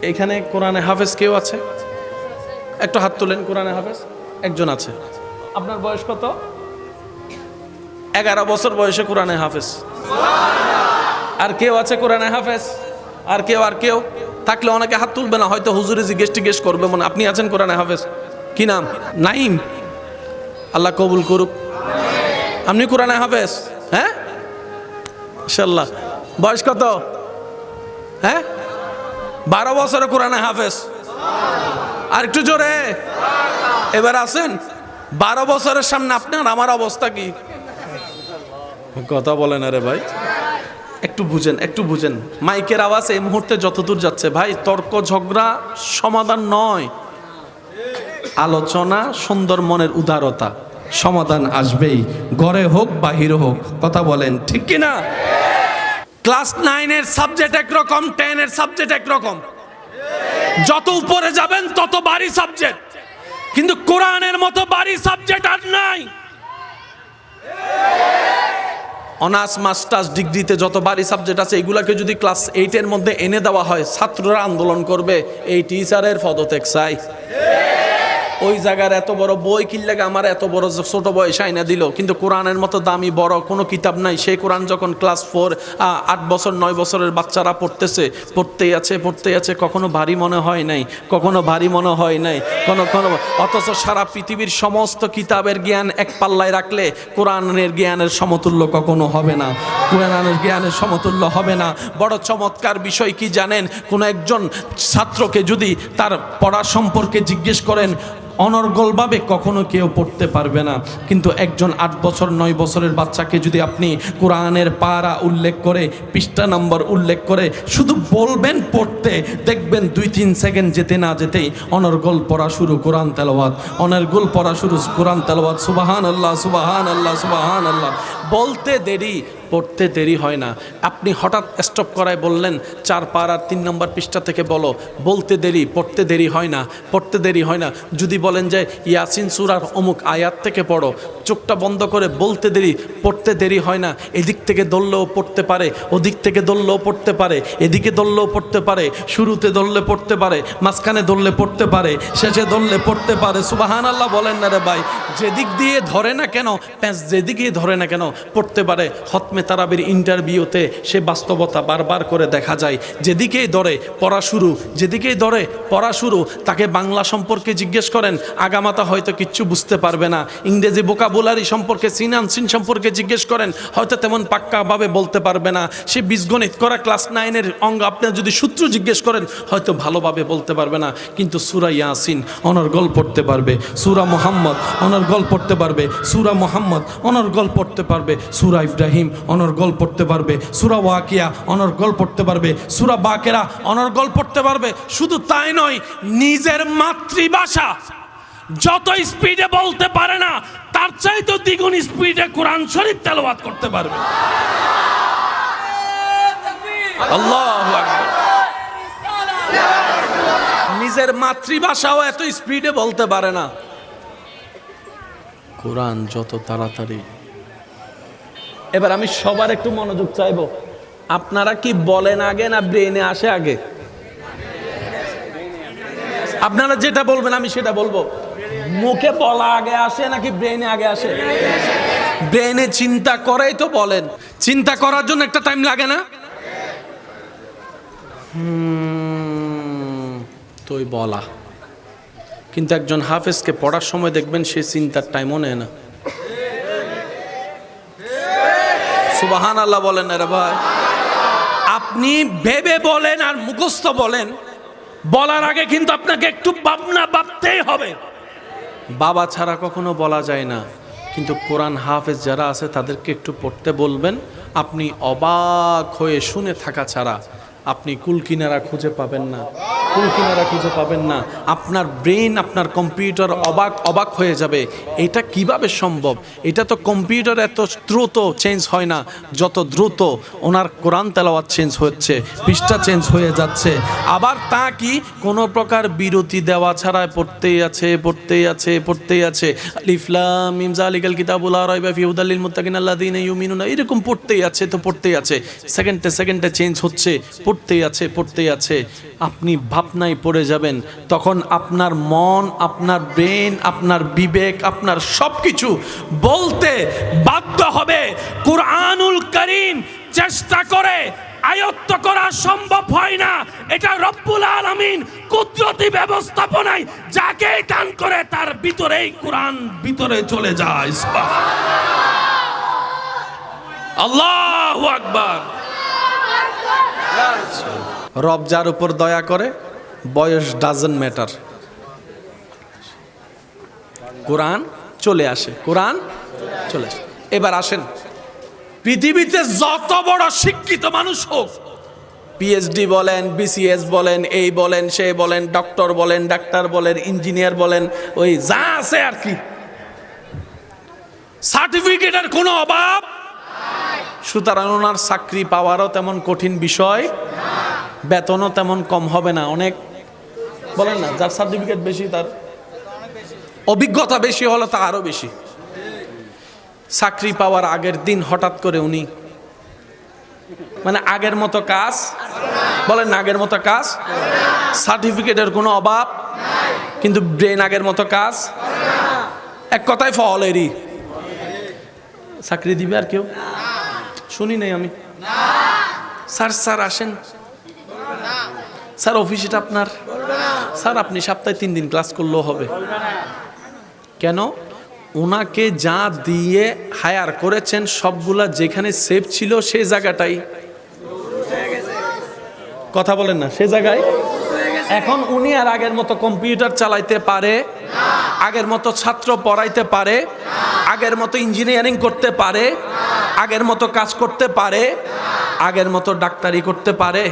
এখানে কোরআনে হাফেজ কেউ আছে? একটু হাত তোলেন। কোরআনে হাফেজ একজন আছে। আপনার বয়স কত? 11 বছর বয়সে কোরআনে হাফেজ। আর কেউ আছে কোরআনে হাফেজ? আর কেউ থাকলে অনেকে হাত তুলবে না, হয়তো হুজুরে জিজ্ঞেস করবে মনে আপনি আছেন কোরআনে হাফেজ? কি নাম? নাইম। আল্লাহ কবুল করুক। আপনি কোরআনে হাফেজ? হ্যাঁ ইনশাআল্লাহ। বয়স কত? হ্যাঁ 12 বছরে কোরআনে হাফেজ। আর একটু জোরে। এবার আছেন 12 বছরের সামনে আপনার আমার অবস্থা কি? কথা বলেন আরে ভাই, একটু বুঝেন মাইকের আওয়াজ এই মুহূর্তে যতদূর যাচ্ছে ভাই, তর্ক ঝগড়া সমাধান নয়, আলোচনা, সুন্দর মনের উদারতা, সমাধান আসবেই, ঘরে হোক বাহিরে হোক। কথা বলেন ঠিক কি না? ক্লাস 9 এর সাবজেক্ট একরকম, 10 এর সাবজেক্ট একরকম। যত উপরে যাবেন তত ভারী সাবজেক্ট, কিন্তু কোরআনের মতো ভারী সাবজেক্ট আর নাই। অনার্স মাস্টার্স ডিগ্রিতে যত ভারী সাবজেক্ট আছে এগুলাকে যদি ক্লাস 8 এর মধ্যে এনে দেওয়া হয়, ছাত্ররা আন্দোলন করবে এই টিচারের পদত্যাগ চাই। ওই জায়গার এত বড় বই কিনলে আমার এত বড় ছোট বয়স আইনা দিল, কিন্তু কোরআনের মতো দামি বড় কোনো কিতাব নাই। সেই কোরআন যখন ক্লাস 4, 8 বছর 9 বছরের বাচ্চারা পড়তেই আছে, কখনো ভারী মনে হয় নাই, কোনো অথচ সারা পৃথিবীর সমস্ত কিতাবের জ্ঞান এক পাল্লায় রাখলে কোরআনের জ্ঞানের সমতুল্য কখনো হবে না, কোরআনের জ্ঞানের সমতুল্য হবে না। বড় চমৎকার বিষয় কি জানেন? কোনো একজন ছাত্রকে যদি তার পড়া সম্পর্কে জিজ্ঞেস করেন, অনর্গলভাবে কখনো কেউ পড়তে পারবে না, কিন্তু একজন 8 বছর 9 বছরের বাচ্চাকে যদি আপনি কোরআনের পারা উল্লেখ করে, পৃষ্ঠা নম্বর উল্লেখ করে শুধু বলবেন পড়তে, দেখবেন 2-3 সেকেন্ড যেতে না যেতেই অনর্গল পড়া শুরু কোরআন তেলাওয়াত, অনর্গল পড়া শুরু কোরআন তেলাওয়াত। সুবহানাল্লাহ সুবহানাল্লাহ সুবহানাল্লাহ। বলতে দেরি, পড়তে দেরি হয় না। আপনি হঠাৎ স্টপ করায় বললেন 4 পারার 3 নম্বর পৃষ্ঠা থেকে বলো, বলতে দেরি, পড়তে দেরি হয় না। যদি বলেন যে ইয়াসিন সূরার অমুক আয়াত থেকে পড়ো, চোখটা বন্ধ করে বলতে দেরি, পড়তে দেরি হয় না। এদিক থেকে ধরলেও পড়তে পারে, ওদিক থেকে ধরলেও পড়তে পারে, এদিকে ধরলেও পড়তে পারে, শুরুতে ধরলে পড়তে পারে, মাঝখানে ধরলে পড়তে পারে, শেষে ধরলে পড়তে পারে। সুবহানাল্লাহ বলেন না রে ভাই? যেদিক দিয়ে ধরে না কেন, যেদিকেই ধরে না কেন পড়তে পারে। খতমে তারাবির ইন্টারভিউতে সে বাস্তবতা বারবার করে দেখা যায়। যেদিকেই ধরে পড়া শুরু, তাকে বাংলা সম্পর্কে জিজ্ঞেস করেন, আগামাতা হয়তো কিচ্ছু বুঝতে পারবে না। ইংরেজি ভোকাবুলারি সম্পর্কে, সিন সম্পর্কে জিজ্ঞেস করেন, হয়তো তেমন পাক্কাভাবে বলতে পারবে না। সে বীজগণিত করা ক্লাস 9 এর অঙ্গ আপনার যদি সূত্র জিজ্ঞেস করেন, হয়তো ভালোভাবে বলতে পারবে না, কিন্তু সূরা ইয়াসিন অনর্গল পড়তে পারবে, সূরা মুহাম্মদ অনর্গল পড়তে পারবে, সূরা মুহাম্মদ অনর্গল পড়তে পারবে, সূরা ইব্রাহিম অনর্গল পড়তে পারবে, সূরা ওয়াকিয়া অনর্গল পড়তে পারবে, সূরা বাকেরা অনর্গল পড়তে পারবে। শুধু তাই নয়, নিজের মাতৃভাষা যত স্পিডে বলতে পারে না, তার চাইতে দ্বিগুণ স্পিডে কোরআন শরীফ তেলাওয়াত করতে পারবে। আল্লাহু আকবার। নিজের মাতৃভাষাও এত স্পিডে বলতে পারে না, কোরআন যত তাড়াতাড়ি। এবার আমি সবার একটু মনোযোগ চাইবো, আপনারা কি বলেন আগে না ব্রেনে আসে আগে? আপনারা যেটা বলবেন আমি সেটা বলবো। মুখে বলা আগে আসে নাকি ব্রেনে আগে আসে? ব্রেনে চিন্তা করেই তো বলেন। চিন্তা করার জন্য একটা টাইম লাগে না? তোই বলা। কিন্তু একজন হাফেজকে পড়ার সময় দেখবেন সে চিন্তার টাইমও নেয় না। সুবহানাল্লাহ বলেন না রে ভাই? আপনি ভেবে বলেন আর মুখস্থ বলেন, বলার আগে কিন্তু আপনাকে একটু ভাবতেই হবে। বাবা ছাড়া কখনো বলা যায় না, কিন্তু কোরআন হাফেজ যারা আছে তাদেরকে একটু পড়তে বলবেন, আপনি অবাক হয়ে শুনে থাকা ছাড়া আপনি কুলকিনারা খুঁজে পাবেন না। আপনার ব্রেন, আপনার কম্পিউটার অবাক হয়ে যাবে, এটা কিভাবে সম্ভব? এটা তো কম্পিউটার এত দ্রুত চেঞ্জ হয় না যত দ্রুত ওনার কোরআন তেলাওয়াত চেঞ্জ হচ্ছে, পৃষ্ঠা চেঞ্জ হয়ে যাচ্ছে। আবার তা কি কোনো প্রকার বিরতি দেওয়া ছাড়া পড়তেই আছে। আলিফ লাম মিম যালিকাল কিতাবু লা রাইবা ফিহি হুদাল লিল মুত্তাকিন আল্লাযীনা ইউমিনুনা, এরকম পড়তেই আছে। সেকেন্ডে চেঞ্জ হচ্ছে, পড়তেই আছে। আপনি ভাবনায় পড়ে যাবেন, তখন আপনার মন, আপনার ব্রেন, আপনার বিবেক, আপনার সব কিছু বলতে বাধ্য হবে কুরআনুল কারীম চেষ্টা করে আয়ত্ত করা সম্ভব হয় না। এটা রব্বুল আলামিন কুদরতি ব্যবস্থাপনায় যাকে দান করে তার ভিতরেই কোরআন ভিতরে চলে যায়। আল্লাহু আকবার। রব যার উপর দয়া করে, বয়স ডাজন্ট ম্যাটার, কোরআন চলে আসে, কোরআন চলে আসে। এবার আসেন, পৃথিবীতে যত বড় শিক্ষিত মানুষ হোক, পিএইচডি বলেন, বিসিএস বলেন, এই বলেন, সে বলেন, ডক্টর বলেন, ডাক্তার বলেন, ইঞ্জিনিয়ার বলেন, ওই যা আছে আর কি, সার্টিফিকেটের কোনো অভাব। সুতরাং ওনার চাকরি পাওয়ারও তেমন কঠিন বিষয়, বেতনও তেমন কম হবে না। অনেক বলেন না, যার সার্টিফিকেট বেশি তার অভিজ্ঞতা বেশি হলো তা আরো বেশি। চাকরি পাওয়ার আগের দিন হঠাৎ করে উনি মানে আগের মতো কাজ, বলেন না আগের মতো কাজ, সার্টিফিকেটের কোনো অভাব, কিন্তু ব্রেন আগের মতো কাজ, এক কথায় ফলেরই। চাকরি দিবে আর কেউ? শুনি নাই আমি। স্যার স্যার আসেন স্যার, অফিস এটা আপনার, স্যার আপনি সপ্তাহে 3 দিন ক্লাস করলেও হবে। কেন? ওনাকে যা দিয়ে হায়ার করেছেন সবগুলা যেখানে সেফ ছিল সে জায়গাটাই, কথা বলেন না, সে জায়গায়। এখন উনি আর আগের মতো কম্পিউটার চালাইতে পারে, আগের মতো ছাত্র পড়াইতে পারে, আগের মতো ইঞ্জিনিয়ারিং করতে পারে, আগের মতো কাজ করতে পারে, আগের মতো ডাক্তারি করতে পারে?